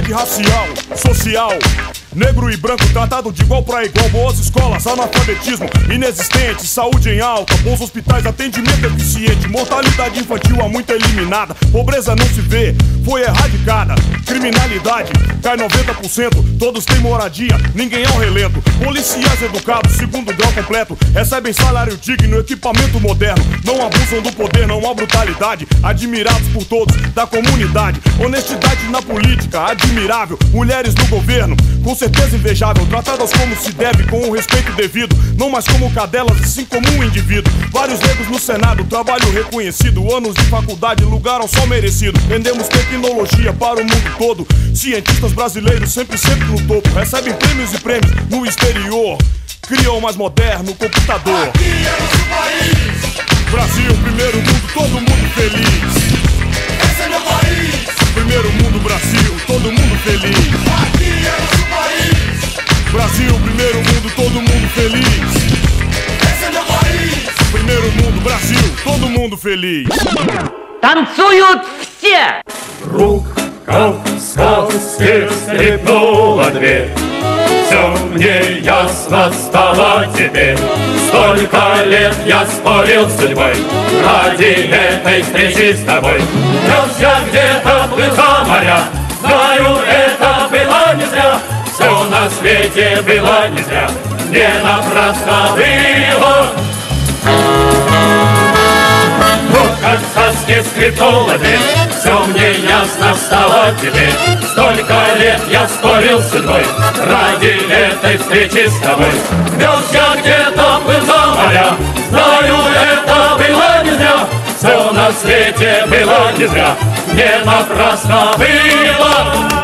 sangue racial, social. Negro e branco tratado de igual pra igual. Boas escolas, analfabetismo inexistente. Saúde em alta, bons hospitais, atendimento eficiente. Mortalidade infantil há muito eliminada. Pobreza não se vê, foi erradicada. Criminalidade cai 90%. Todos têm moradia, ninguém é um relento. Policiais educados, segundo grau completo. Recebem salário digno, equipamento moderno. Não abusam do poder, não há brutalidade. Admirados por todos da comunidade. Honestidade na política, admirável. Mulheres no governo, com certeza invejável, tratadas como se deve, com o respeito devido, não mais como cadelas e sim como um indivíduo. Vários negros no Senado, trabalho reconhecido, anos de faculdade, lugar ao sol merecido. Vendemos tecnologia para o mundo todo, cientistas brasileiros sempre no topo. Recebem prêmios e prêmios no exterior, criam o mais moderno computador. Aqui é nosso país, Brasil, primeiro mundo, todo mundo feliz. esse é meu país. Primeiro mundo, Brasil, todo mundo feliz. Aqui é nosso país, Brasil, primeiro mundo, todo mundo feliz. esse é meu país. Primeiro mundo, Brasil, todo mundo feliz. Танцуют все! Рука сказки скрипнула дверь. Все мне ясно стало теперь. Столько лет я спорил с судьбой ради этой встречи с тобой. Нес я где-то плыл за моря, знаю, это было не зря. Все на свете было не зря, не напрасно было. Вот как в сказке скрипнула дверь, все мне ясно стало теперь. Столько лет я спорил с судьбой ради этой встречи с тобой. Вез я где-то плыл за моря, знаю, это было не зря. Все на свете было не зря, не напрасно было.